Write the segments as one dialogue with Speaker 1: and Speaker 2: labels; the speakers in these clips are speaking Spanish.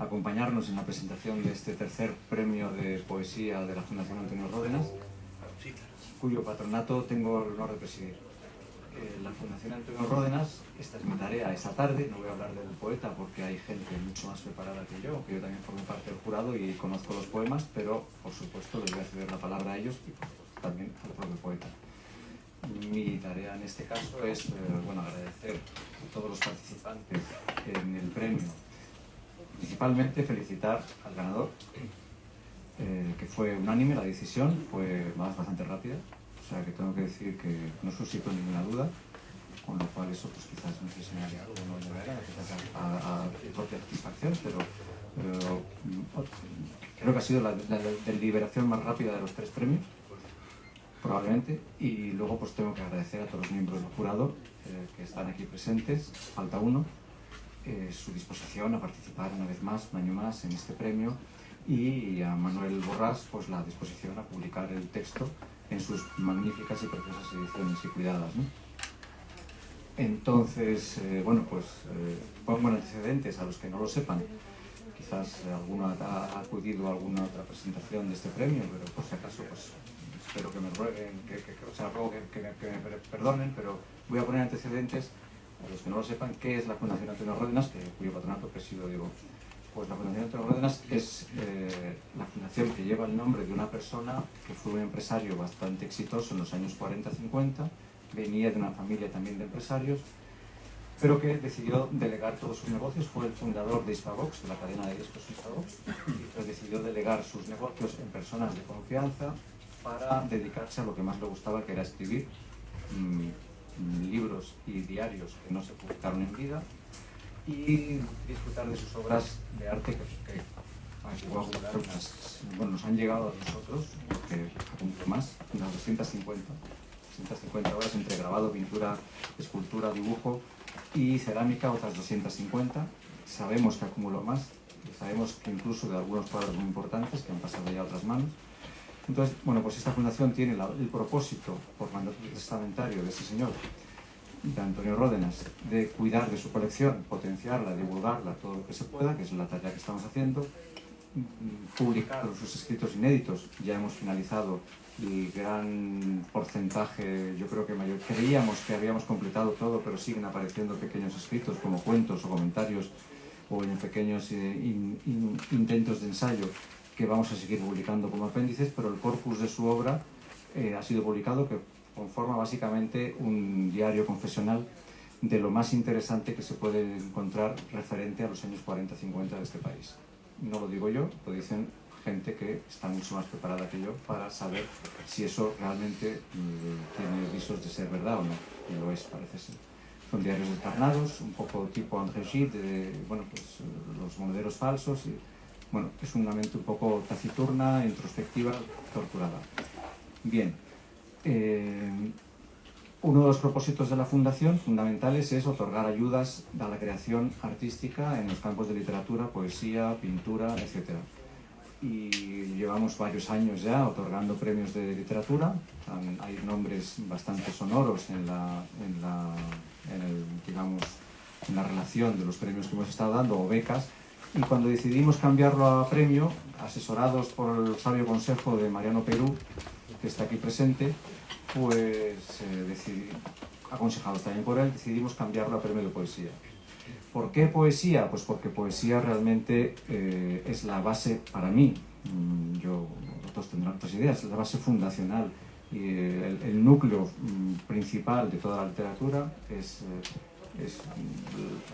Speaker 1: acompañarnos en la presentación de este tercer premio de poesía de la Fundación Antonio Ródenas, cuyo patronato tengo el honor de presidir. La Fundación Antonio Ródenas, esta es mi tarea esta tarde, no voy a hablar del poeta porque hay gente mucho más preparada que yo también formo parte del jurado y conozco los poemas, pero por supuesto les voy a ceder la palabra a ellos y por supuesto, también al propio poeta. Mi tarea en este caso es agradecer a todos los participantes en el premio, principalmente felicitar al ganador, que fue unánime, la decisión fue bastante rápida, o sea que tengo que decir que no suscitó ninguna duda, con lo cual eso pues quizás no sé si me haría algo, no llevará a propia satisfacción, pero creo que ha sido la deliberación más rápida de los tres premios, probablemente, y luego pues tengo que agradecer a todos los miembros del jurado que están aquí presentes, falta uno, su disposición a participar una vez más, un año más, en este premio, y a Manuel Borrás pues la disposición a publicar el texto en sus magníficas y preciosas ediciones y cuidadas, ¿no? Entonces, pongo en antecedentes a los que no lo sepan. Quizás alguno ha acudido a alguna otra presentación de este premio, pero por si acaso, pues espero que me rueguen, que me perdonen, pero voy a poner antecedentes a los que no lo sepan qué es la Fundación Antonio Ródenas, cuyo patronato presido digo. Pues la Fundación Antonio Ródenas es la fundación que lleva el nombre de una persona que fue un empresario bastante exitoso en los años 40-50, venía de una familia también de empresarios, pero que decidió delegar todos sus negocios, fue el fundador de Hispavox, de la cadena de discos Hispavox, y decidió delegar sus negocios en personas de confianza para dedicarse a lo que más le gustaba, que era escribir libros y diarios que no se publicaron en vida, y disfrutar de sus obras de arte que nos han llegado a nosotros, que más, unas 250 obras entre grabado, pintura, escultura, dibujo y cerámica, otras 250. Sabemos que acumuló más, y sabemos que incluso de algunos cuadros muy importantes que han pasado ya a otras manos. Entonces, pues esta fundación tiene el propósito, por mandato testamentario de este señor, de Antonio Ródenas, de cuidar de su colección, potenciarla, divulgarla, todo lo que se pueda, que es la tarea que estamos haciendo, publicar sus escritos inéditos. Ya hemos finalizado el gran porcentaje, yo creo que mayor. Creíamos que habíamos completado todo, pero siguen apareciendo pequeños escritos como cuentos o comentarios o en pequeños intentos de ensayo que vamos a seguir publicando como apéndices, pero el corpus de su obra ha sido publicado, que conforma básicamente un diario confesional de lo más interesante que se puede encontrar referente a los años 40-50 de este país. No lo digo yo, lo dicen gente que está mucho más preparada que yo para saber si eso realmente tiene visos de ser verdad o no, y lo es, parece ser. Son diarios descarnados, un poco tipo André Gide, los monederos falsos, y es una mente un poco taciturna, introspectiva, torturada. Bien. Uno de los propósitos de la Fundación fundamentales es otorgar ayudas a la creación artística en los campos de literatura, poesía, pintura, etc. Y llevamos varios años ya otorgando premios de literatura. Hay nombres bastante sonoros en la relación de los premios que hemos estado dando, o becas. Y cuando decidimos cambiarlo a premio, asesorados por el sabio consejo de Mariano Perú, que está aquí presente, aconsejados también por él, decidimos cambiarlo a premio de poesía. ¿Por qué poesía? Pues porque poesía realmente es la base para mí, otros tendrán otras ideas, es la base fundacional y el núcleo principal de toda la literatura, es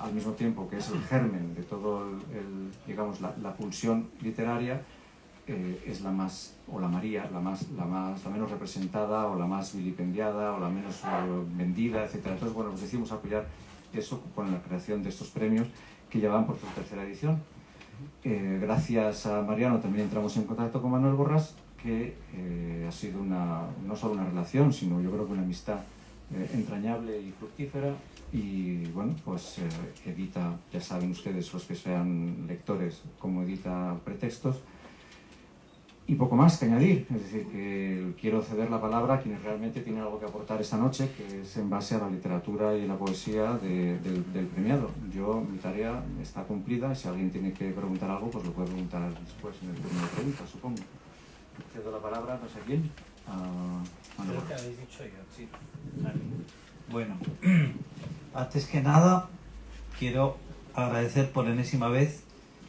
Speaker 1: al mismo tiempo que es el germen de todo la pulsión literaria. Es la más, o la María, la menos representada, o la más vilipendiada, o la menos vendida, etc. Entonces, pues decidimos apoyar eso con la creación de estos premios que ya van por su tercera edición. Gracias a Mariano también entramos en contacto con Manuel Borrás, que ha sido no solo una relación, sino yo creo que una amistad entrañable y fructífera. Y edita, ya saben ustedes los que sean lectores, cómo edita Pretextos. Y poco más que añadir, es decir, que quiero ceder la palabra a quienes realmente tienen algo que aportar esta noche, que es en base a la literatura y la poesía del premiado. Yo, mi tarea está cumplida, y si alguien tiene que preguntar algo, pues lo puede preguntar después en el turno de preguntas, supongo. Cedo la palabra, no sé a quién.
Speaker 2: Creo que habéis dicho yo, sí. Bueno, antes que nada, quiero agradecer por enésima vez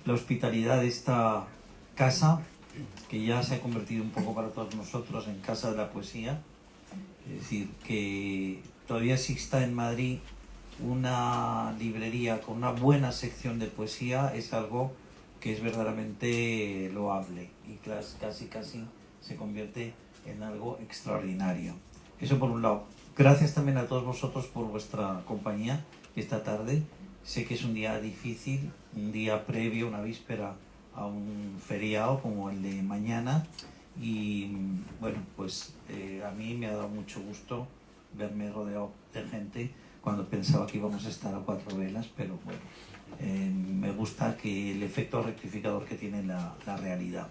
Speaker 2: la hospitalidad de esta casa, que ya se ha convertido un poco para todos nosotros en Casa de la Poesía. Es decir, que todavía exista en Madrid una librería con una buena sección de poesía es algo que es verdaderamente loable y casi se convierte en algo extraordinario. Eso por un lado. Gracias también a todos vosotros por vuestra compañía esta tarde. Sé que es un día difícil, un día previo, una víspera a un feriado como el de mañana, y bueno, pues a mí me ha dado mucho gusto verme rodeado de gente cuando pensaba que íbamos a estar a cuatro velas, pero bueno, me gusta que el efecto rectificador que tiene la realidad.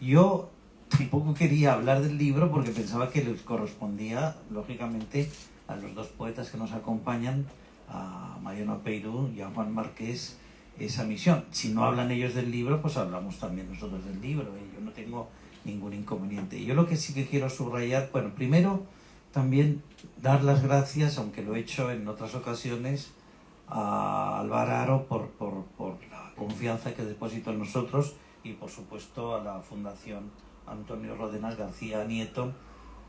Speaker 2: Yo tampoco quería hablar del libro porque pensaba que les correspondía, lógicamente, a los dos poetas que nos acompañan, a Mariano Peiró y a Juan Marqués, esa misión. Si no hablan ellos del libro, pues hablamos también nosotros del libro, yo no tengo ningún inconveniente. Yo lo que sí que quiero subrayar, bueno, primero también dar las gracias, aunque lo he hecho en otras ocasiones, a Álvaro Aro por la confianza que depositó en nosotros, y por supuesto a la Fundación Antonio Ródenas García Nieto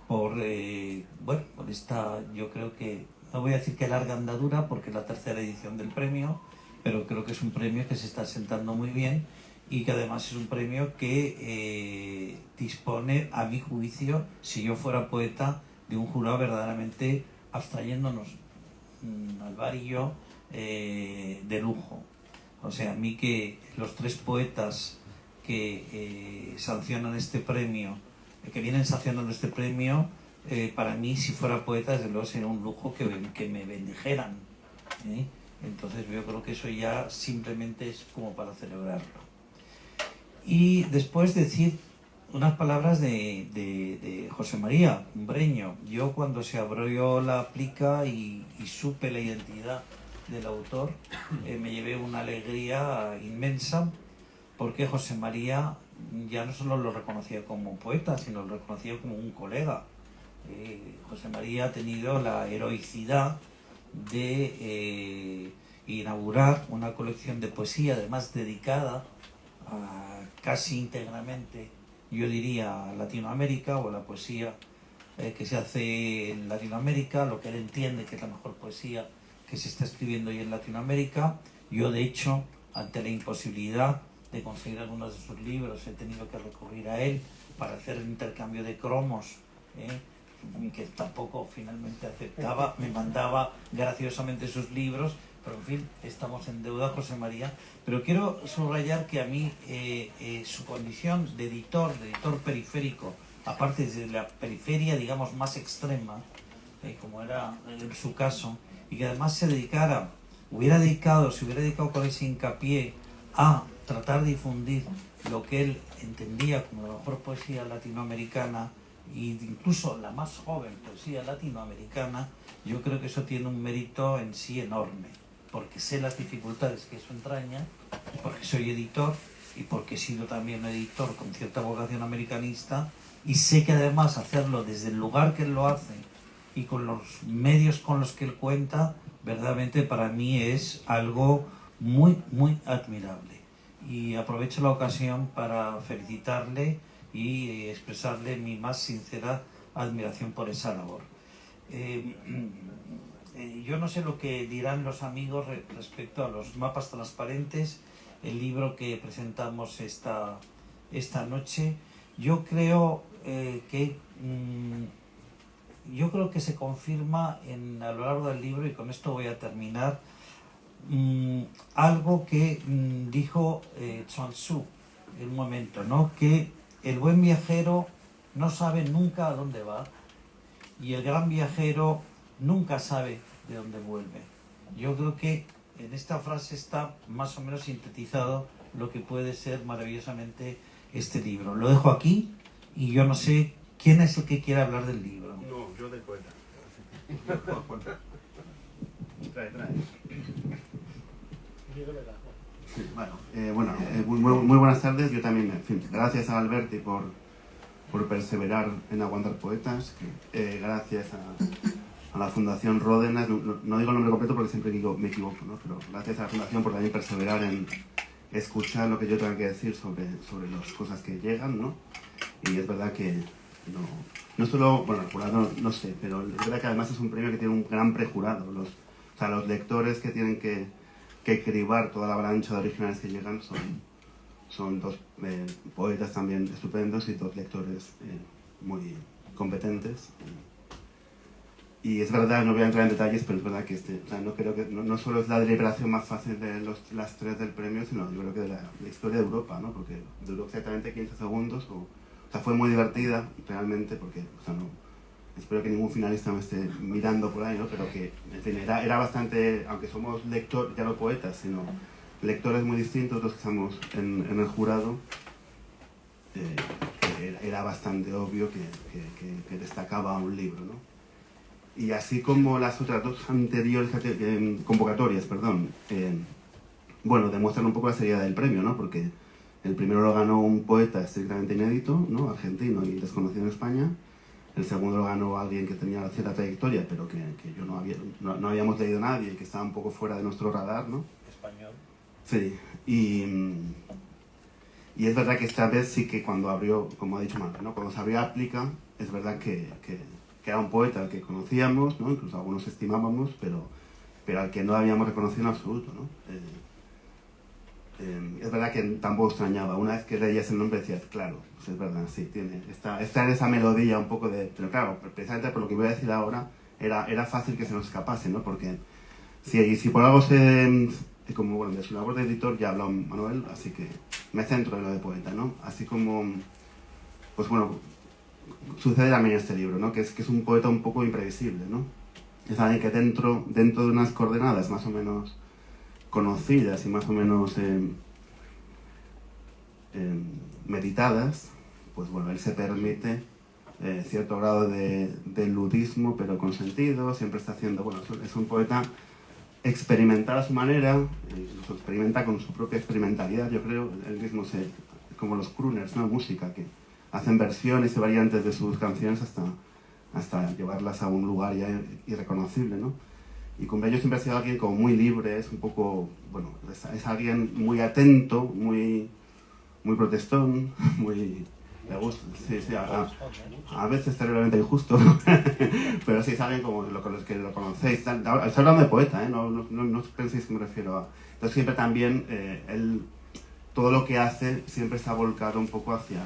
Speaker 2: por esta, yo creo que, no voy a decir que larga andadura porque es la tercera edición del premio, pero creo que es un premio que se está sentando muy bien y que además es un premio que dispone, a mi juicio, si yo fuera poeta, de un jurado verdaderamente abstrayéndonos, Álvaro y yo, de lujo. O sea, a mí que los tres poetas que sancionan este premio, que vienen sancionando este premio, para mí, si fuera poeta, desde luego sería un lujo que me bendijeran, ¿eh? Entonces yo creo que eso ya simplemente es como para celebrarlo. Y después decir unas palabras de José María Umbreño. Yo cuando se abrió la plica y supe la identidad del autor, me llevé una alegría inmensa, porque José María ya no solo lo reconocía como poeta, sino lo reconocía como un colega. José María ha tenido la heroicidad de inaugurar una colección de poesía, además dedicada casi íntegramente, yo diría, a Latinoamérica, o a la poesía que se hace en Latinoamérica, lo que él entiende que es la mejor poesía que se está escribiendo hoy en Latinoamérica. Yo, de hecho, ante la imposibilidad de conseguir algunos de sus libros, he tenido que recurrir a él para hacer el intercambio de cromos, que tampoco finalmente aceptaba, me mandaba graciosamente sus libros, pero en fin, estamos en deuda, José María. Pero quiero subrayar que a mí su condición de editor periférico, aparte de la periferia, digamos, más extrema, como era en su caso, y que además se hubiera dedicado con ese hincapié a tratar de difundir lo que él entendía como la mejor poesía latinoamericana, e incluso la más joven poesía latinoamericana, yo creo que eso tiene un mérito en sí enorme, porque sé las dificultades que eso entraña, porque soy editor y porque he sido también un editor con cierta vocación americanista, y sé que además hacerlo desde el lugar que él lo hace y con los medios con los que él cuenta, verdaderamente para mí es algo muy, muy admirable. Y aprovecho la ocasión para felicitarle y expresarle mi más sincera admiración por esa labor. Yo no sé lo que dirán los amigos respecto a los mapas transparentes, el libro que presentamos esta noche. Yo creo que se confirma a lo largo del libro, y con esto voy a terminar, algo que dijo Chuang Tzu en un momento, ¿no? Que el buen viajero no sabe nunca a dónde va, y el gran viajero nunca sabe de dónde vuelve. Yo creo que en esta frase está más o menos sintetizado lo que puede ser maravillosamente este libro. Lo dejo aquí y yo no sé quién es el que quiere hablar del libro.
Speaker 3: No, yo del poeta. Trae. Sí, muy buenas tardes. Yo también, en fin, gracias a Alberti por perseverar en aguantar poetas. Gracias a la Fundación Ródenas, no digo el nombre completo porque siempre digo, me equivoco, ¿no? Pero gracias a la Fundación por también perseverar en escuchar lo que yo tenga que decir sobre las cosas que llegan, ¿no? Y es verdad que no solo, bueno, el jurado no sé, pero es verdad que además es un premio que tiene un gran prejurado. Los lectores que tienen que cribar toda la avalancha de originales que llegan son dos poetas también estupendos y dos lectores muy competentes. Y es verdad, no voy a entrar en detalles, pero es verdad que no creo que no solo es la deliberación más fácil de las tres del premio, sino yo creo que de la historia de Europa, ¿no? Porque duró exactamente 15 segundos. O sea, fue muy divertida realmente, porque espero que ningún finalista me esté mirando por ahí, ¿no? Pero que, en fin, era bastante, aunque somos lectores, ya no poetas, sino lectores muy distintos los que estamos en el jurado, era bastante obvio que destacaba un libro, ¿no? Y así como las otras dos anteriores convocatorias, demuestran un poco la seriedad del premio, ¿no? Porque el primero lo ganó un poeta estrictamente inédito, ¿no? Argentino y desconocido en España. El segundo lo ganó alguien que tenía cierta trayectoria, pero que yo no habíamos leído nadie y que estaba un poco fuera de nuestro radar, ¿no?
Speaker 2: Español.
Speaker 3: Sí, y es verdad que esta vez sí que cuando abrió, como ha dicho Marta, ¿no? Cuando se abrió Aplica, es verdad que era un poeta al que conocíamos, ¿no? Incluso algunos estimábamos, pero al que no habíamos reconocido en absoluto, ¿no? Es verdad que tampoco extrañaba. Una vez que leías el nombre decías, claro, pues es verdad, sí, está en esa melodía un poco de... Pero claro, precisamente por lo que voy a decir ahora, era fácil que se nos escapase, ¿no? Porque si por algo como, bueno, de su labor de editor ya ha hablado Manuel, así que me centro en lo de poeta, ¿no? Así como, pues bueno, sucede también en este libro, ¿no? Que es un poeta un poco imprevisible, ¿no? Es alguien que dentro de unas coordenadas más o menos conocidas y más o menos meditadas, pues bueno, él se permite cierto grado de ludismo, pero con sentido, siempre está haciendo, bueno, es un poeta experimental a su manera, incluso experimenta con su propia experimentalidad, yo creo, él mismo como los crooners, ¿no? Música, que hacen versiones y variantes de sus canciones hasta llevarlas a un lugar ya irreconocible, ¿no? Y con ello siempre ha sido alguien como muy libre, es un poco, bueno, es alguien muy atento, muy protestón, muy... Le gusta, sí, a veces terriblemente injusto, pero sí es alguien como los que lo conocéis. Estoy hablando de poeta, ¿eh? No penséis que me refiero a... Entonces siempre también, él, todo lo que hace siempre está volcado un poco hacia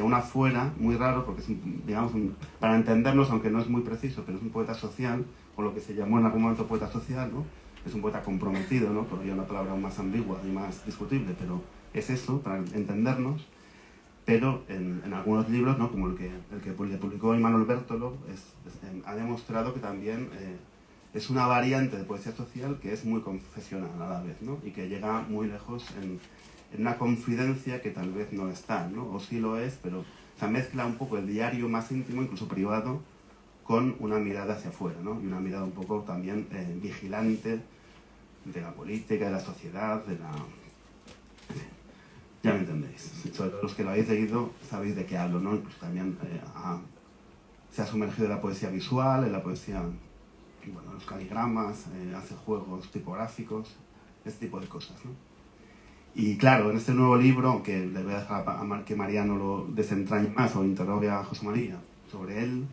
Speaker 3: un afuera, muy raro, porque es, digamos, para entendernos, aunque no es muy preciso, pero es un poeta social, o lo que se llamó en algún momento poeta social, ¿no? Es un poeta comprometido, ¿no? Por ello una palabra más ambigua y más discutible, pero es eso, para entendernos. Pero en algunos libros, ¿no? Como el que le publicó Imanol Bertolo, ha demostrado que también es una variante de poesía social que es muy confesional a la vez, ¿no? Y que llega muy lejos en una confidencia que tal vez no está, ¿no? O sí lo es, pero se mezcla un poco el diario más íntimo, incluso privado, con una mirada hacia afuera, ¿no? Y una mirada un poco también vigilante de la política, de la sociedad, de la... Ya me entendéis. Los que lo habéis leído sabéis de qué hablo, ¿no? Incluso también se ha sumergido en la poesía visual, en la poesía, bueno, los caligramas, hace juegos tipográficos, este tipo de cosas, ¿no? Y claro, en este nuevo libro, aunque le voy a dejar a que Mariano lo desentrañe más o interrogue a José María sobre él,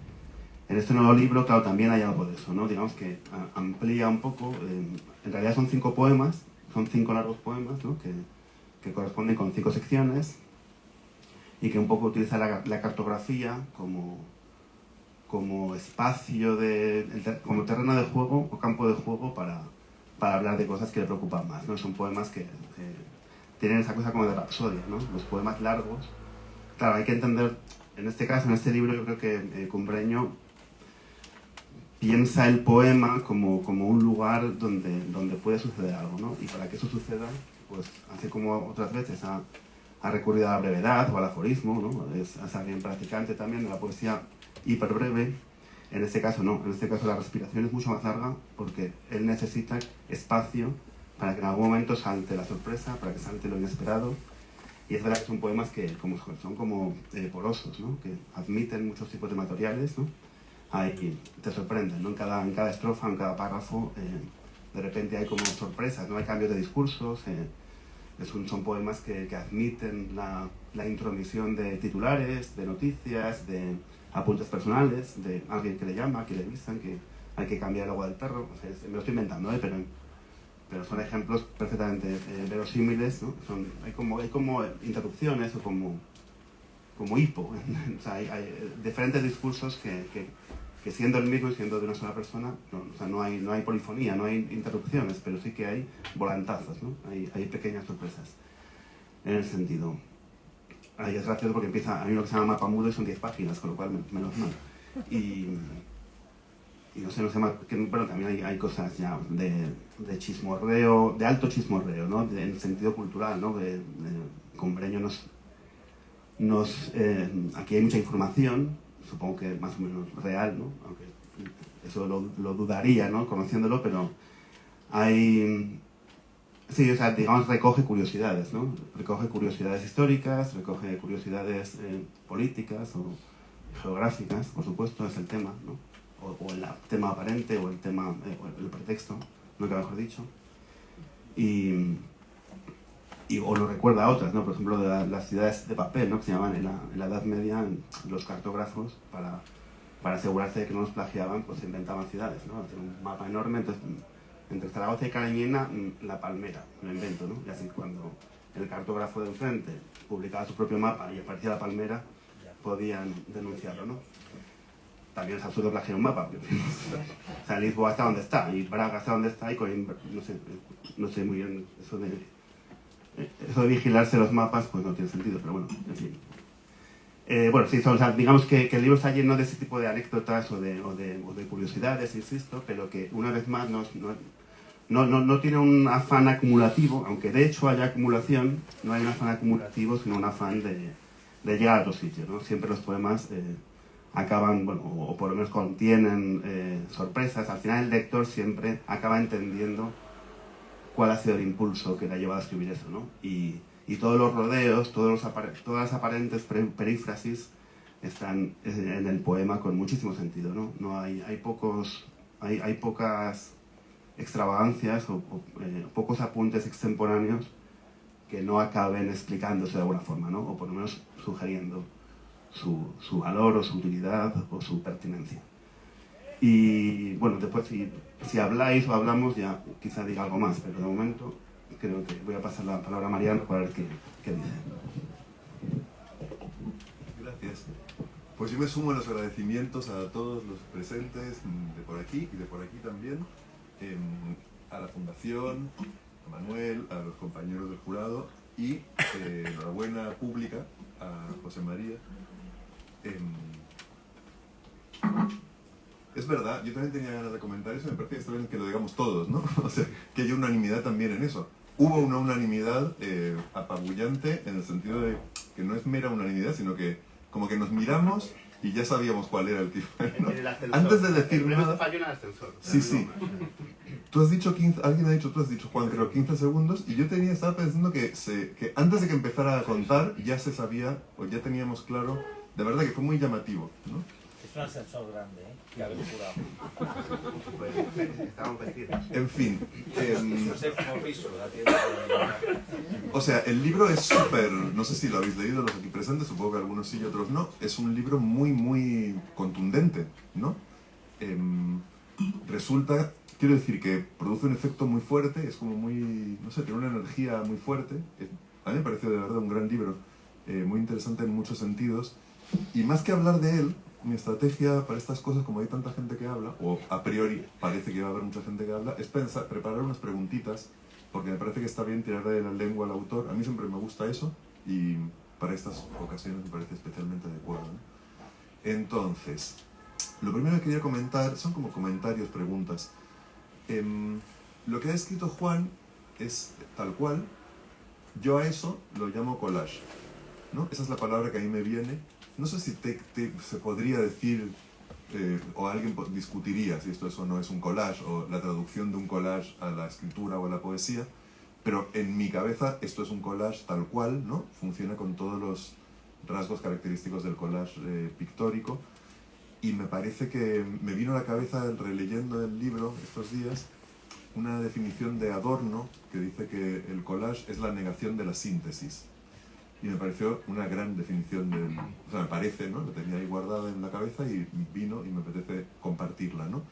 Speaker 3: en este nuevo libro, claro, también hay algo de eso, ¿no? Digamos que amplía un poco, en realidad son 5 poemas, son 5 largos poemas, ¿no? Que corresponden con 5 secciones y que un poco utiliza la cartografía como espacio, como terreno de juego o campo de juego para hablar de cosas que le preocupan más, ¿no? Son poemas que tienen esa cosa como de rapsodia, ¿no? Los poemas largos. Claro, hay que entender, en este caso, en este libro, yo creo que Cumbreño piensa el poema como un lugar donde puede suceder algo, ¿no? Y para que eso suceda, pues hace como otras veces ha recurrido a la brevedad o al aforismo, ¿no? Es alguien practicante también de la poesía hiperbreve. En este caso no, en este caso la respiración es mucho más larga porque él necesita espacio para que en algún momento salte la sorpresa, para que salte lo inesperado. Y es verdad que son poemas que son como porosos, ¿no? Que admiten muchos tipos de materiales, ¿no? Ahí te sorprenden, ¿no? En cada estrofa, en cada párrafo, de repente hay como sorpresas, ¿no? Hay cambios de discursos, son poemas que admiten la intromisión de titulares, de noticias, de apuntes personales, de alguien que le llama, que le avisan que hay que cambiar el agua del perro. O sea, me lo estoy inventando, pero son ejemplos perfectamente verosímiles, ¿no? Hay como interrupciones o como hipo. O sea, hay diferentes discursos que siendo el mismo y siendo de una sola persona, no hay polifonía, no hay interrupciones, pero sí que hay volantazos, ¿no? Hay pequeñas sorpresas en el sentido. Ahí es gracioso porque hay uno que se llama Mapa Mudo y son 10 páginas, con lo cual menos mal. Y no sé más, bueno, también hay cosas ya de chismorreo, de alto chismorreo, ¿no? En el sentido cultural, ¿no? Con Breño aquí hay mucha información, supongo que más o menos real, ¿no? Aunque eso lo dudaría, ¿no? Conociéndolo, pero hay... Sí, o sea, digamos, recoge curiosidades, ¿no? Recoge curiosidades históricas, recoge curiosidades políticas o geográficas, por supuesto, es el tema, ¿no? O el tema aparente, o el el pretexto, nunca mejor dicho. O lo recuerda a otras, ¿no? Por ejemplo, de las ciudades de papel, ¿no? Que se llamaban en la Edad Media los cartógrafos, para asegurarse de que no los plagiaban, pues se inventaban ciudades, ¿no? Hacer un mapa enorme, entonces, entre Zaragoza y Cariñena, La Palmera, lo invento, ¿no? Y así cuando el cartógrafo de enfrente publicaba su propio mapa y aparecía La Palmera, podían denunciarlo, ¿no? También es absurdo plagiar un mapa. O sea, Lisboa está donde está, y Braga está donde está, y Coimbra, no sé muy bien, eso de vigilarse los mapas, pues no tiene sentido, pero bueno, en fin. Bueno, sí, o sea, digamos que el libro está lleno de ese tipo de anécdotas o de curiosidades, insisto, pero que una vez más no tiene un afán acumulativo, aunque de hecho haya acumulación, no hay un afán acumulativo, sino un afán de llegar a otro sitio, ¿no? Siempre los poemas acaban, bueno, o por lo menos contienen sorpresas. Al final el lector siempre acaba entendiendo cuál ha sido el impulso que le ha llevado a escribir eso, ¿no? Y todos los rodeos, todas las aparentes perífrasis están en el poema con muchísimo sentido, ¿no? Hay pocas extravagancias o pocos apuntes extemporáneos que no acaben explicándose de alguna forma, ¿no? O por lo menos sugiriendo su valor o su utilidad o su pertinencia. Y bueno, después si habláis o hablamos ya quizá diga algo más, pero de momento creo que voy a pasar la palabra a Mariano para ver qué dice.
Speaker 4: Gracias. Pues yo me sumo a los agradecimientos a todos los presentes de por aquí y de por aquí también, a la Fundación, a Manuel, a los compañeros del jurado y enhorabuena pública a José María. Es verdad, yo también tenía ganas de comentar eso, me parece que está bien que lo digamos todos, ¿no? O sea, que haya unanimidad también en eso. Hubo una unanimidad apabullante en el sentido de que no es mera unanimidad, sino que como que nos miramos y ya sabíamos cuál era el tipo, ¿no? Antes de decir nada...
Speaker 5: falló en el ascensor.
Speaker 4: Sí. Tú has dicho 15, alguien ha dicho, tú has dicho, Juan, creo 15 segundos, y yo estaba pensando que antes de que empezara a contar ya se sabía, o ya teníamos claro, de verdad que fue muy llamativo, ¿no?
Speaker 2: Es un ascensor grande, ¿eh? Ya lo he jurado.
Speaker 5: Estaban vestidos.
Speaker 4: En fin.
Speaker 2: No sé cómo piso la tienda.
Speaker 4: O sea, el libro es súper, no sé si lo habéis leído los aquí presentes, supongo que algunos sí y otros no, es un libro muy, muy contundente, ¿no? Resulta, quiero decir que produce un efecto muy fuerte, es como muy, no sé, tiene una energía muy fuerte. A mí me pareció de verdad un gran libro, muy interesante en muchos sentidos, y más que hablar de él, mi estrategia para estas cosas, como hay tanta gente que habla, o a priori parece que va a haber mucha gente que habla, es preparar unas preguntitas, porque me parece que está bien tirarle la lengua al autor. A mí siempre me gusta eso, y para estas ocasiones me parece especialmente adecuado, ¿no? Entonces, Lo primero que quería comentar son como comentarios, preguntas. Lo que ha escrito Juan es tal cual. Yo a eso lo llamo collage, ¿no? Esa es la palabra que a mí me viene. No sé si se podría decir, o alguien discutiría si esto eso no es un collage, o la traducción de un collage a la escritura o a la poesía, pero en mi cabeza esto es un collage tal cual, ¿no? Funciona con todos los rasgos característicos del collage pictórico, y me parece que me vino a la cabeza, releyendo el libro estos días, una definición de Adorno que dice que el collage es la negación de la síntesis. Y me pareció una gran definición del... O sea, me parece, ¿no? La tenía ahí guardada en la cabeza y vino y me apetece compartirla, ¿no?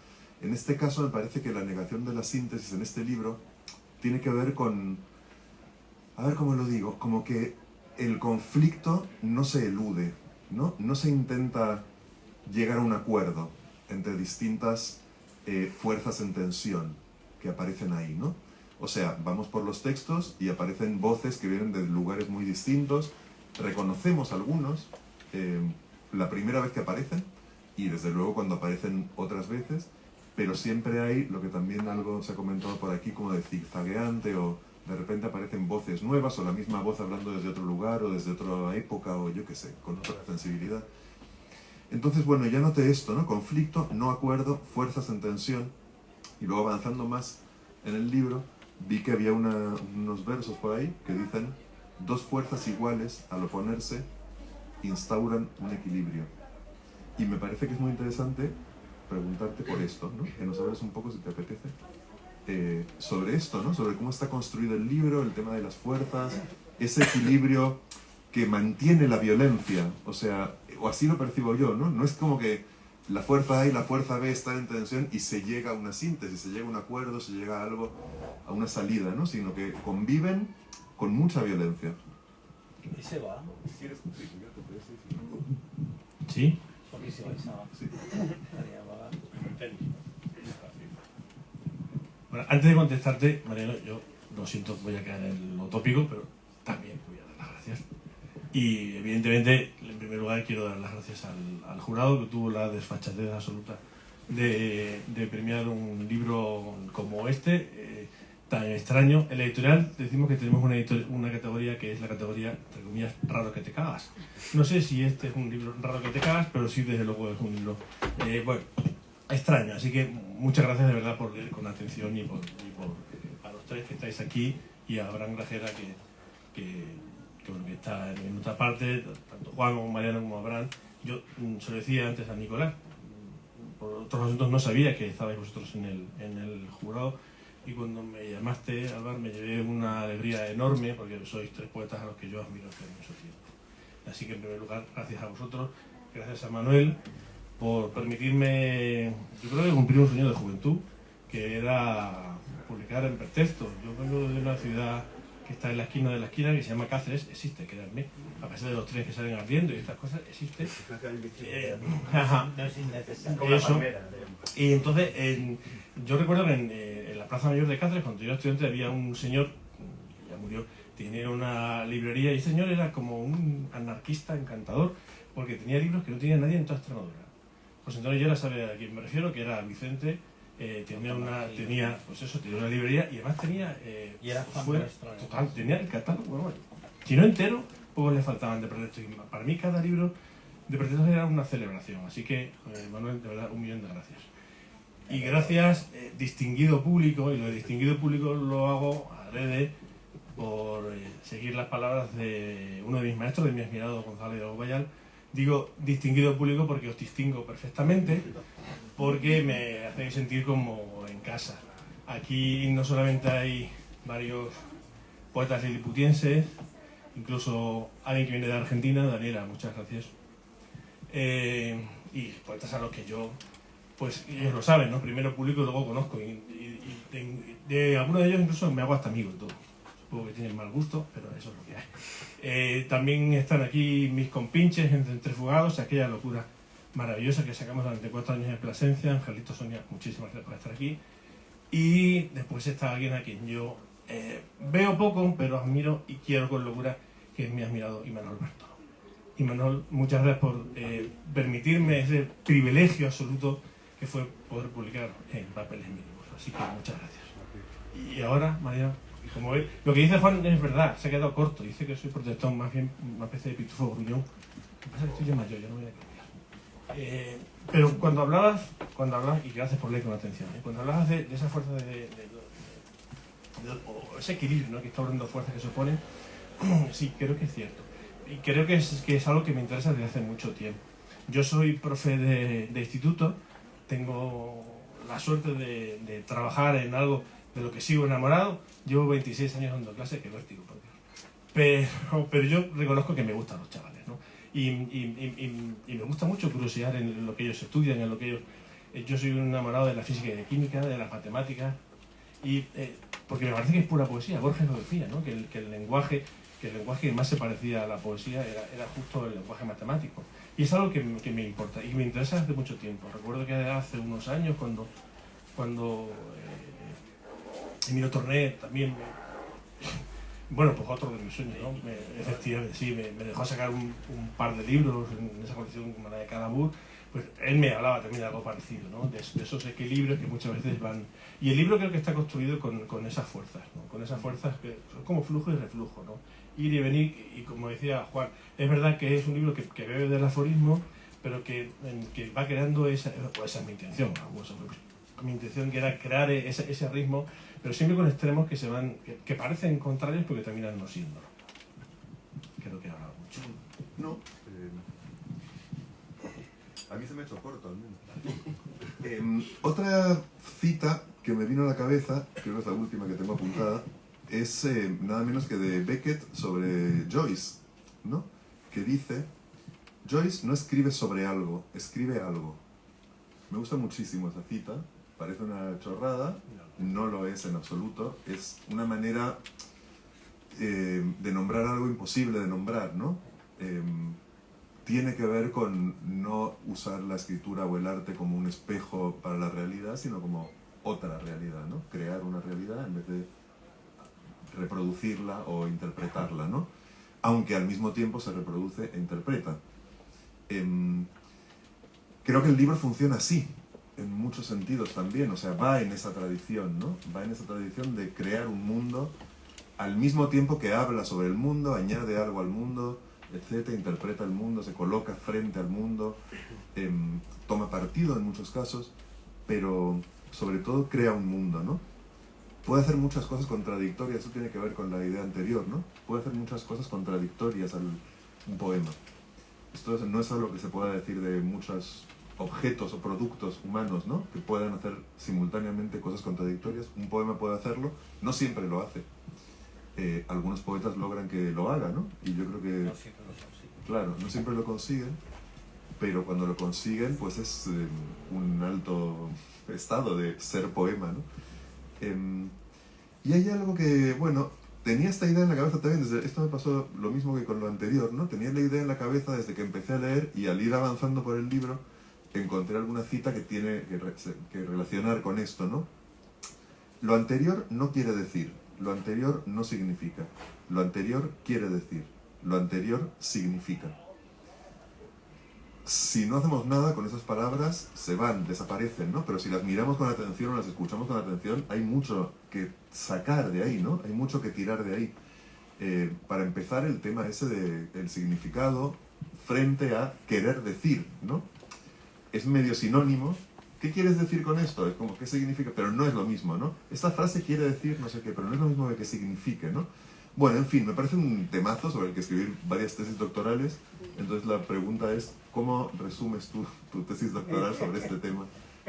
Speaker 4: En este caso me parece que la negación de la síntesis en este libro tiene que ver con... A ver cómo lo digo. Como que el conflicto no se elude, ¿no? No se intenta llegar a un acuerdo entre distintas fuerzas en tensión que aparecen ahí, ¿no? O sea, vamos por los textos y aparecen voces que vienen de lugares muy distintos, reconocemos algunos la primera vez que aparecen y desde luego cuando aparecen otras veces, pero siempre hay lo que también algo se ha comentado por aquí como de zigzagueante, o de repente aparecen voces nuevas o la misma voz hablando desde otro lugar o desde otra época o yo qué sé, con otra sensibilidad. Entonces, bueno, ya noté esto, ¿no? Conflicto, no acuerdo, fuerzas en tensión. Y luego avanzando más en el libro, vi que había unos versos por ahí que dicen: dos fuerzas iguales, al oponerse, instauran un equilibrio. Y me parece que es muy interesante preguntarte por esto, ¿no? Que nos hables un poco, si te apetece, sobre esto, ¿no? Sobre cómo está construido el libro, el tema de las fuerzas, ese equilibrio que mantiene la violencia, o sea, o así lo percibo yo, ¿no? No es como que la fuerza A y la fuerza B están en tensión y se llega a una síntesis, se llega a un acuerdo, se llega a algo, a una salida, ¿no? Sino que conviven con mucha violencia.
Speaker 2: ¿Y se va?
Speaker 5: ¿Sí?
Speaker 2: ¿Por qué se va?
Speaker 4: Sí.
Speaker 5: Bueno, antes de contestarte, Mariano, yo lo siento, voy a quedar en lo tópico, pero también voy a dar las gracias. Y evidentemente, en primer lugar, quiero dar las gracias al jurado, que tuvo la desfachatez absoluta de premiar un libro como este, tan extraño. En la editorial decimos que tenemos una categoría que es la categoría, entre comillas, raro que te cagas. No sé si este es un libro raro que te cagas, pero sí, desde luego, es un libro, bueno, extraño. Así que muchas gracias de verdad por leer con atención y por a los tres que estáis aquí, y a Abraham Grajera, que está en otra parte, tanto Juan como Mariano como Abraham. Yo se lo decía antes a Nicolás, por otros asuntos no sabía que estabais vosotros en el jurado, y cuando me llamaste, Álvaro, me llevé una alegría enorme, porque sois tres poetas a los que yo admiro hace mucho tiempo. Así que en primer lugar, gracias a vosotros, gracias a Manuel por permitirme, yo creo que cumplir un sueño de juventud, que era publicar en pretexto. Yo vengo de una ciudad que está en la esquina de la esquina, que se llama Cáceres, existe, créanme, a pesar de los trenes que salen ardiendo y estas cosas, existe.
Speaker 2: No es innecesario.
Speaker 5: Eso. Y entonces, yo recuerdo que en la Plaza Mayor de Cáceres, cuando yo era estudiante, había un señor, que ya murió, tenía una librería, y ese señor era como un anarquista encantador, porque tenía libros que no tenía nadie en toda Extremadura. Pues entonces yo ya sabía a quién me refiero, que era Vicente. Tenía una librería, y además tenía
Speaker 2: Y era fan
Speaker 5: fue
Speaker 2: de Extraño.
Speaker 5: total, tenía el catálogo, bueno, si no entero, pocos le faltaban de pretextos, y para mí cada libro de pretextos era una celebración. Así que, Manuel, de verdad, 1.000.000 de gracias. Y gracias, distinguido público, y lo de distinguido público lo hago adrede por seguir las palabras de uno de mis maestros, de mi admirado Gonzalo de Obayal. Digo distinguido público porque os distingo perfectamente, porque me hacéis sentir como en casa. Aquí no solamente hay varios poetas liliputienses, incluso alguien que viene de Argentina, Daniela, muchas gracias. Y poetas a los que yo, pues ellos lo saben, ¿no? Primero público y luego conozco. Y de algunos de ellos incluso me hago hasta amigo y todo. Supongo que tienen mal gusto, pero eso es lo que hay. También están aquí mis compinches en Centrifugados, aquella locura maravillosa que sacamos durante 4 años en Plasencia. Angelito, Sonia, muchísimas gracias por estar aquí. Y después está alguien a quien yo veo poco, pero admiro y quiero con locura, que es mi admirado Imanol Bertolo. Y Manol, muchas gracias por permitirme ese privilegio absoluto que fue poder publicar en papeles mínimos. Así que muchas gracias. Y ahora, María, como veis, lo que dice Juan es verdad, se ha quedado corto. Dice que soy protestón, más bien una especie de pitufo gruñón. Lo que pasa es que estoy yo mayor, yo no voy a cambiar. Pero cuando hablabas, y gracias por leer con atención, cuando hablabas de esa fuerza o ese equilibrio, ¿no?, que está hablando fuerzas que se oponen, sí, creo que es cierto. Y creo que es algo que me interesa desde hace mucho tiempo. Yo soy profe de instituto, tengo la suerte de trabajar en algo de lo que sigo enamorado. Llevo 26 años dando clases, que vértigo, por Dios. Pero yo reconozco que me gustan los chavales, ¿no? Y me gusta mucho curiosear en lo que ellos estudian, en lo que ellos... Yo soy un enamorado de la física y de química, de las matemáticas, porque me parece que es pura poesía. Borges lo decía, ¿no?, que el lenguaje que más se parecía a la poesía era justo el lenguaje matemático. Y es algo que me importa y me interesa desde mucho tiempo. Recuerdo que hace unos años, cuando Emilio Torné también, bueno, pues otro de mis sueños, ¿no? Efectivamente, sí, me dejó sacar un par de libros en esa colección como la de Calabur. Pues él me hablaba también de algo parecido, ¿no?, de esos equilibrios que muchas veces van... Y el libro creo que está construido con esas fuerzas, ¿no?, con esas fuerzas que son como flujo y reflujo, ¿no?, ir y venir, y como decía Juan, es verdad que es un libro que bebe del aforismo, pero que va creando esa es mi intención, mi intención, que era crear ese ritmo, pero siempre con extremos que parecen contrarios, pero que terminan no siendo. Creo que he hablado mucho.
Speaker 4: No, a mí se me ha hecho corto, al menos. Otra cita que me vino a la cabeza, creo que es la última que tengo apuntada, es nada menos que de Beckett sobre Joyce, ¿no?, que dice: Joyce no escribe sobre algo, escribe algo. Me gusta muchísimo esa cita, parece una chorrada, no lo es en absoluto, es una manera de nombrar algo imposible de nombrar, ¿no? Tiene que ver con no usar la escritura o el arte como un espejo para la realidad, sino como otra realidad, ¿no? Crear una realidad en vez de reproducirla o interpretarla, ¿no?, aunque al mismo tiempo se reproduce e interpreta. Creo que el libro funciona así, en muchos sentidos también, o sea, va en esa tradición, ¿no?, va en esa tradición de crear un mundo al mismo tiempo que habla sobre el mundo, añade algo al mundo, etcétera, interpreta el mundo, se coloca frente al mundo, toma partido en muchos casos, pero sobre todo crea un mundo, ¿no? Puede hacer muchas cosas contradictorias, eso tiene que ver con la idea anterior, ¿no? Puede hacer muchas cosas contradictorias un poema. Esto no es algo que se pueda decir de muchos objetos o productos humanos, ¿no?, que puedan hacer simultáneamente cosas contradictorias. Un poema puede hacerlo, no siempre lo hace. Algunos poetas logran que lo haga, ¿no? Y yo creo que...
Speaker 2: No siempre lo consiguen.
Speaker 4: Claro, no siempre lo consiguen, pero cuando lo consiguen, pues es un alto estado de ser poema, ¿no? Y hay algo que, bueno, tenía esta idea en la cabeza también, esto me pasó lo mismo que con lo anterior, ¿no? Tenía la idea en la cabeza desde que empecé a leer, y al ir avanzando por el libro encontré alguna cita que tiene que relacionar con esto, ¿no? Lo anterior no quiere decir, lo anterior no significa, lo anterior quiere decir, lo anterior significa. Si no hacemos nada con esas palabras, se van, desaparecen, ¿no? Pero si las miramos con atención o las escuchamos con atención, hay mucho que sacar de ahí, ¿no? Hay mucho que tirar de ahí. Para empezar, el tema ese del significado frente a querer decir, ¿no? Es medio sinónimo. ¿Qué quieres decir con esto? Es como, ¿qué significa? Pero no es lo mismo, ¿no? Esta frase quiere decir no sé qué, pero no es lo mismo de que signifique, ¿no? Bueno, en fin, me parece un temazo sobre el que escribir varias tesis doctorales. Entonces la pregunta es, ¿cómo resumes tú tu tesis doctoral sobre este tema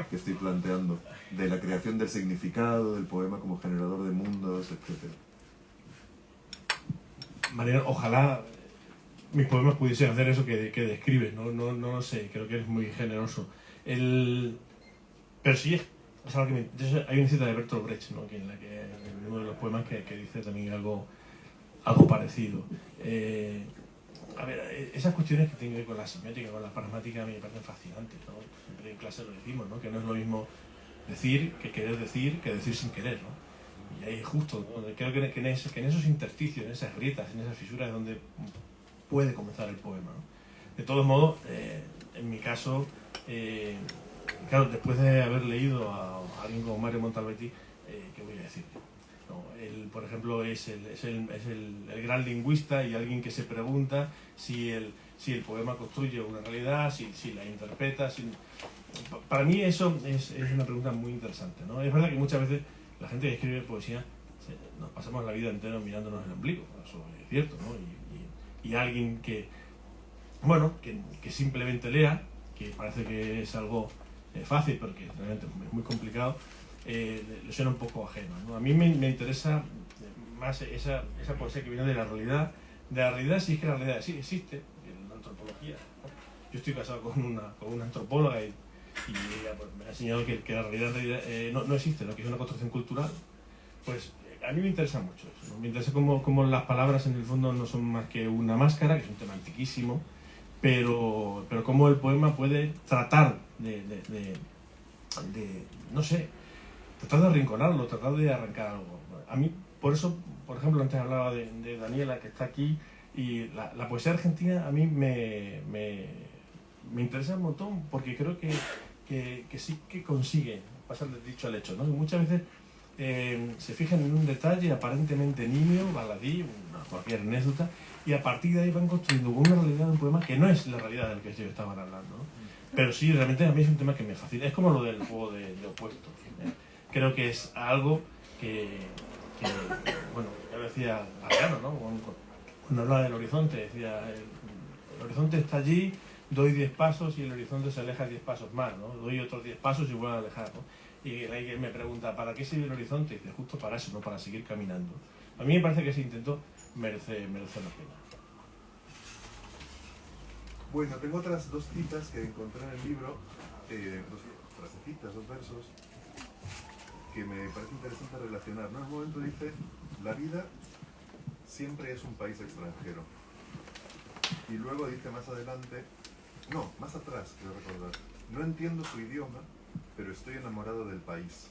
Speaker 4: que estoy planteando? De la creación del significado, del poema como generador de mundos, etc.
Speaker 5: Mariano, ojalá mis poemas pudiesen hacer eso que describes, no lo sé, creo que eres muy generoso. Pero sí es algo que hay una cita de Bertolt Brecht, ¿no?, que en uno de los poemas que dice también algo parecido. A ver, esas cuestiones que tienen que ver con la semiótica, con la pragmática, me parecen fascinantes, ¿no? Siempre en clase lo decimos, ¿no?, que no es lo mismo decir que querer decir que decir sin querer, ¿no? Y ahí justo, ¿no?, creo que en esos intersticios, en esas grietas, en esas fisuras es donde puede comenzar el poema, ¿no? De todos modos, en mi caso, claro, después de haber leído a alguien como Mario Montalbetti, ¿qué voy a decir? No, él, por ejemplo, es el gran lingüista y alguien que se pregunta si el poema construye una realidad, si la interpreta. Para mí eso es una pregunta muy interesante, ¿no? Es verdad que muchas veces la gente que escribe poesía nos pasamos la vida entera mirándonos el ombligo, eso es cierto, ¿no? Y alguien que, bueno, que simplemente lea, que parece que es algo fácil, pero que realmente es muy complicado, le suena un poco ajeno, ¿no? A mí me interesa más esa poesía que viene de la realidad. De la realidad, sí, es que la realidad sí existe, en la antropología, ¿no? Yo estoy casado con una antropóloga y ella pues, me ha enseñado que la realidad no existe, ¿no? Que es una construcción cultural. Pues a mí me interesa mucho eso, ¿no? Me interesa cómo las palabras en el fondo no son más que una máscara, que es un tema antiquísimo, pero cómo el poema puede tratar de no sé, tratar de arrinconarlo, tratar de arrancar algo. A mí, por eso, por ejemplo, antes hablaba de Daniela, que está aquí, y la poesía argentina a mí me interesa un montón, porque creo que sí que consigue pasar del dicho al hecho, ¿no? Y muchas veces se fijan en un detalle aparentemente nimio, baladí, cualquier anécdota, y a partir de ahí van construyendo una realidad de un poema que no es la realidad del que ellos estaban hablando, ¿no? Pero sí, realmente a mí es un tema que me fascina. Es como lo del juego de opuestos. Creo que es algo que bueno, ya lo decía Adriano, ¿no? Cuando hablaba del horizonte, decía, el horizonte está allí, doy 10 pasos y el horizonte se aleja 10 pasos más, ¿no? Doy otros 10 pasos y vuelvo a alejar, ¿no? Y alguien me pregunta, ¿para qué sirve el horizonte? Y dice, justo para eso, no para seguir caminando. A mí me parece que ese intento merece la pena.
Speaker 4: Bueno, tengo otras dos citas que encontré en el libro, dos frasecitas, dos versos, que me parece interesante relacionar, ¿no? En un momento dice, la vida siempre es un país extranjero. Y luego dice más adelante, no, más atrás, quiero recordar, no entiendo su idioma, pero estoy enamorado del país.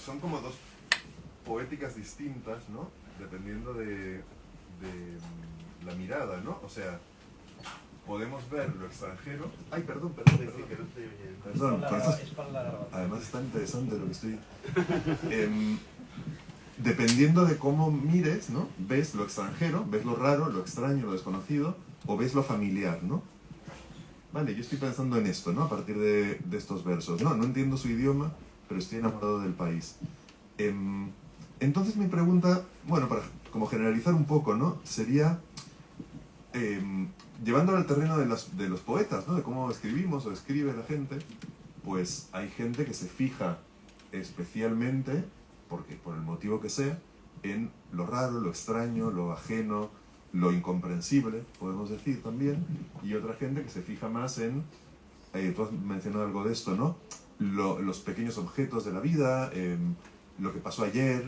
Speaker 4: Son como dos poéticas distintas, ¿no? Dependiendo de la mirada, ¿no? O sea, podemos ver lo extranjero. Ay, perdón, que no estoy oyendo. Perdón, además es tan interesante lo que estoy... dependiendo de cómo mires, ¿no? Ves lo extranjero, ves lo raro, lo extraño, lo desconocido, o ves lo familiar, ¿no? Vale, yo estoy pensando en esto, ¿no? A partir de estos versos. No entiendo su idioma, pero estoy enamorado del país. Entonces mi pregunta, bueno, para como generalizar un poco, ¿no? Sería... llevándolo al terreno de los poetas, ¿no? De cómo escribimos o escribe la gente, pues hay gente que se fija especialmente, porque por el motivo que sea, en lo raro, lo extraño, lo ajeno, lo incomprensible, podemos decir también, y otra gente que se fija más en, tú has mencionado algo de esto, ¿no? Los pequeños objetos de la vida, lo que pasó ayer,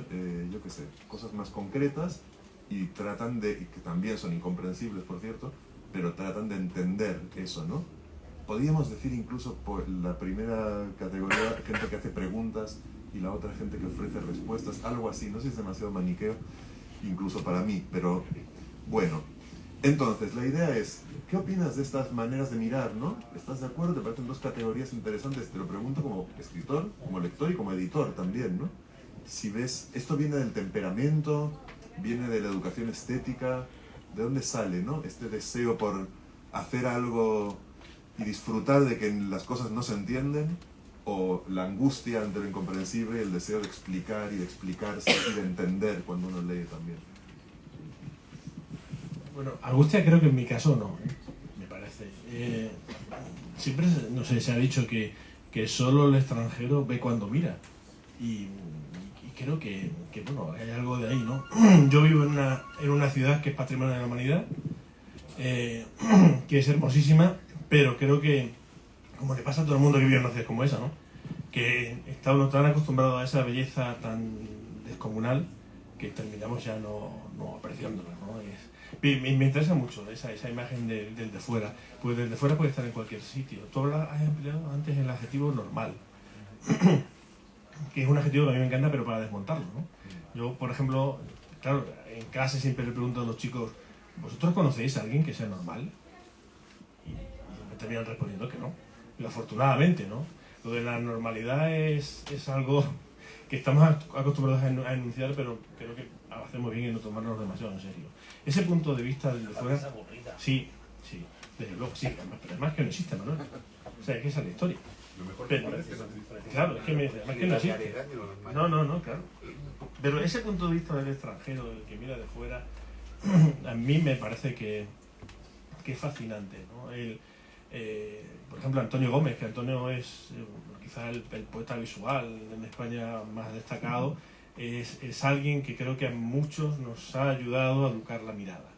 Speaker 4: yo qué sé, cosas más concretas, y tratan de, que también son incomprensibles, por cierto, pero tratan de entender eso, ¿no? Podríamos decir incluso por la primera categoría, gente que hace preguntas y la otra gente que ofrece respuestas, algo así, no sé si es demasiado maniqueo, incluso para mí, pero bueno. Entonces, la idea es, ¿qué opinas de estas maneras de mirar, no? ¿Estás de acuerdo? Te parecen dos categorías interesantes, te lo pregunto como escritor, como lector y como editor también, ¿no? Si ves, esto viene del temperamento, viene de la educación estética, ¿de dónde sale, no? Este deseo por hacer algo y disfrutar de que las cosas no se entienden, o la angustia ante lo incomprensible y el deseo de explicar y de explicarse y de entender cuando uno lee también.
Speaker 5: Bueno, angustia creo que en mi caso no, me parece. Siempre, no sé, se ha dicho que solo el extranjero ve cuando mira. Y creo que bueno, hay algo de ahí, ¿no? Yo vivo en una ciudad que es patrimonio de la humanidad, que es hermosísima, pero creo que, como le pasa a todo el mundo que vive en una ciudad como esa, ¿no? Que está uno tan acostumbrado a esa belleza tan descomunal que terminamos ya no apreciándola, ¿no? Me interesa mucho esa imagen del de fuera, pues del de fuera puede estar en cualquier sitio. Tú has empleado antes el adjetivo normal, que es un adjetivo que a mí me encanta, pero para desmontarlo, ¿no? Yo, por ejemplo, claro, en clase siempre le pregunto a los chicos ¿vosotros conocéis a alguien que sea normal? Y me terminan respondiendo que no. Y afortunadamente, ¿no? Lo de la normalidad es algo que estamos acostumbrados a enunciar, pero creo que hacemos bien en no tomarnos demasiado en serio. Ese punto de vista desde fuera... Sí, sí, desde luego, sí. Pero además que no existe, Manuel. O sea, es que esa es la historia.
Speaker 4: Lo mejor
Speaker 5: Pero,
Speaker 4: que parece que no existe.
Speaker 5: claro, es que me dice, además que no existe. No, claro. Pero ese punto de vista del extranjero, del que mira de fuera, a mí me parece que es fascinante, ¿no? Por ejemplo, Antonio Gómez, que Antonio es quizá el poeta visual en España más destacado, es alguien que creo que a muchos nos ha ayudado a educar la mirada,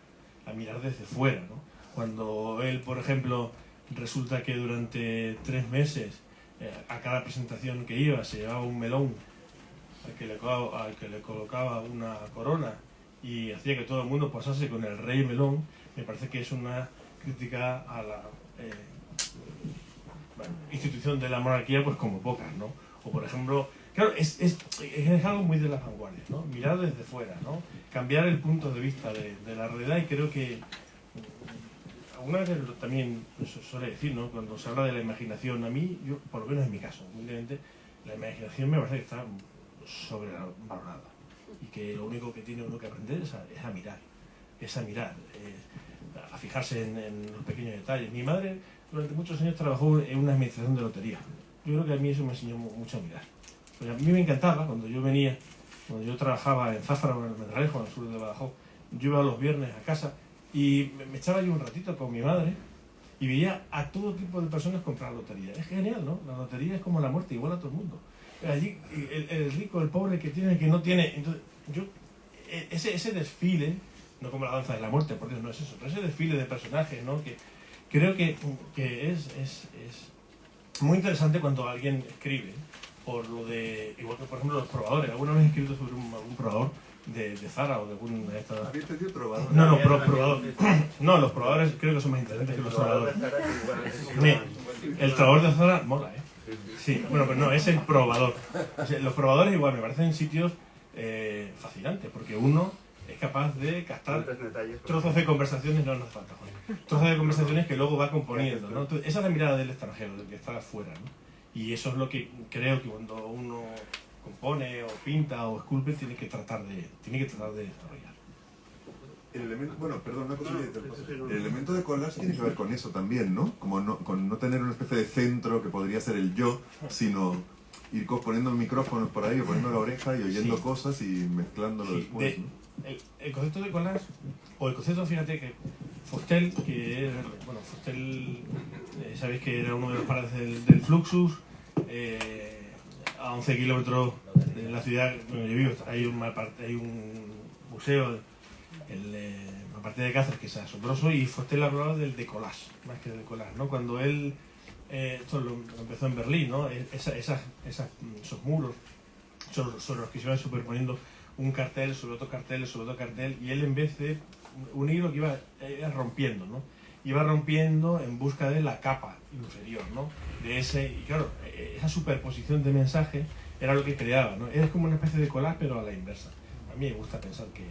Speaker 5: a mirar desde fuera, ¿no? Cuando él, por ejemplo, resulta que durante 3 meses a cada presentación que iba se llevaba un melón al que le colocaba una corona y hacía que todo el mundo pasase con el rey melón, me parece que es una crítica a la institución de la monarquía, pues como pocas, ¿no? O por ejemplo, claro, es algo muy de las vanguardias, ¿no? Mirar desde fuera, ¿no? Cambiar el punto de vista de la realidad, y creo que alguna vez también se suele decir, ¿no? Cuando se habla de la imaginación, a mí, yo, por lo menos en mi caso, humildemente, la imaginación me parece que está sobrevalorada y que lo único que tiene uno que aprender es a mirar, a fijarse en los pequeños detalles. Mi madre durante muchos años trabajó en una administración de lotería. Yo creo que a mí eso me enseñó mucho a mirar. Pues a mí me encantaba cuando yo trabajaba en Zafra, en el Medralejo, en el sur de Badajoz. Yo iba los viernes a casa y me echaba yo un ratito con mi madre y veía a todo tipo de personas comprar lotería. Es genial, ¿no? La lotería es como la muerte, igual a todo el mundo. Allí el rico, el pobre, que tiene, el que no tiene. Entonces, ese desfile, no como la danza de la muerte, porque no es eso, pero ese desfile de personajes, ¿no? Que creo que es muy interesante cuando alguien escribe por lo de, igual que por ejemplo los probadores. ¿Alguna vez he escrito sobre algún probador de Zara o de alguna de estas?
Speaker 4: ¿Habías entendido probador?
Speaker 5: No, probador. No, los probadores creo que son más interesantes que los probadores. El probador de Zara mola, ¿eh? Sí, bueno, pero no, es el probador. O sea, los probadores igual me parecen sitios fascinantes, porque uno es capaz de captar trozos de conversaciones, no hace falta, Juan, trozos de conversaciones que luego va componiendo, ¿no? Entonces, esa es la mirada del extranjero, del que está afuera, ¿no? Y eso es lo que creo que cuando uno compone o pinta o esculpe tiene que tratar de desarrollar.
Speaker 4: El elemento, bueno, perdón, una cosa. El elemento de collage tiene que ver con eso también, ¿no? Como con no tener una especie de centro que podría ser el yo, sino ir poniendo micrófonos por ahí, o poniendo la oreja y oyendo cosas y mezclándolo después, ¿no?
Speaker 5: El concepto de collage, o el concepto, fíjate que Fostel, sabéis que era uno de los padres del Fluxus, a 11 kilómetros de la ciudad donde yo vivo, hay un museo, la parte de Cáceres, que es asombroso, y Fostel hablaba del decollage, más que del collage, ¿no? Cuando él, esto lo empezó en Berlín, ¿no? Esos muros sobre los que se iban superponiendo un cartel sobre otro cartel sobre otro cartel, y él, en vez de unir, lo que iba rompiendo, ¿no? Iba rompiendo en busca de la capa inferior, ¿no? Y claro, esa superposición de mensajes era lo que creaba, ¿no? Es como una especie de collage, pero a la inversa. A mí me gusta pensar que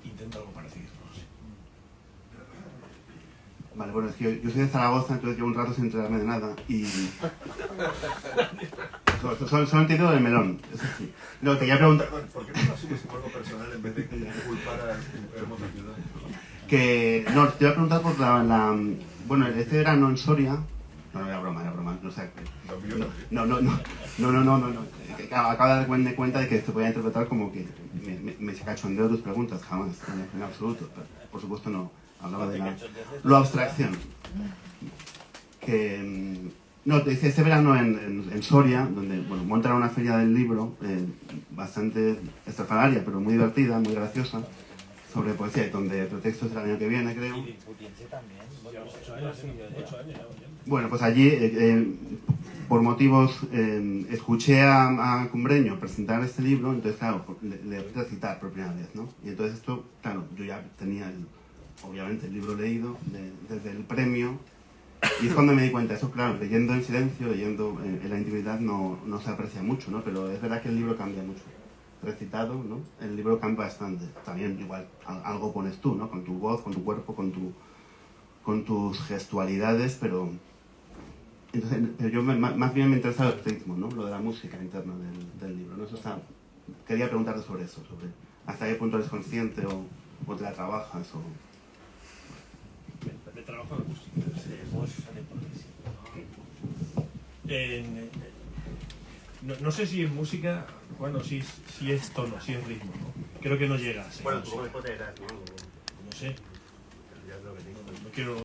Speaker 5: intenta algo parecido, no sé.
Speaker 3: Vale, bueno, es que yo soy de Zaragoza, entonces llevo un rato sin enterarme de nada y... Solo entiendo del melón, eso sí. No, te quería preguntar...
Speaker 4: ¿Por qué no lo asumes como algo personal en vez de culpar a la hermosa ciudad?
Speaker 3: Que... No, te iba a preguntar por la... Bueno, este verano en Soria... No, era broma, no sé... No. Acabo de darme cuenta de que esto podía interpretar como que me cachondeo tus preguntas, jamás, en absoluto. Pero, por supuesto no, hablaba de la abstracción. Que... No, te dice, este verano en Soria, donde bueno, montan una feria del libro bastante estrafalaria, pero muy divertida, muy graciosa, sobre poesía, donde el pretexto es el año que viene, creo.
Speaker 6: Y Putiense también.
Speaker 5: 8 años.
Speaker 3: Bueno, pues allí, por motivos, escuché a Cumbreño presentar este libro, entonces, claro, le voy a citar por primera vez, ¿no? Y entonces esto, claro, yo ya tenía, obviamente, el libro leído desde el premio, y es cuando me di cuenta, eso claro, leyendo en silencio, leyendo en la intimidad no se aprecia mucho, ¿no? Pero es verdad que el libro cambia mucho. recitado, ¿no? El libro cambia bastante. También igual algo pones tú, ¿no? Con tu voz, con tu cuerpo, con tus gestualidades, pero... Entonces, yo más bien me interesa el ritmo, ¿no? Lo de la música interna del libro, ¿no? Quería preguntarte sobre eso, sobre hasta qué punto eres consciente o te la trabajas o...
Speaker 5: Me trabajo la música. No sé si es música, bueno, si es tono, si es ritmo, ¿no? Creo que no llega a ser.
Speaker 6: Bueno, tú como hipoteca, ¿no?
Speaker 5: No sé. No quiero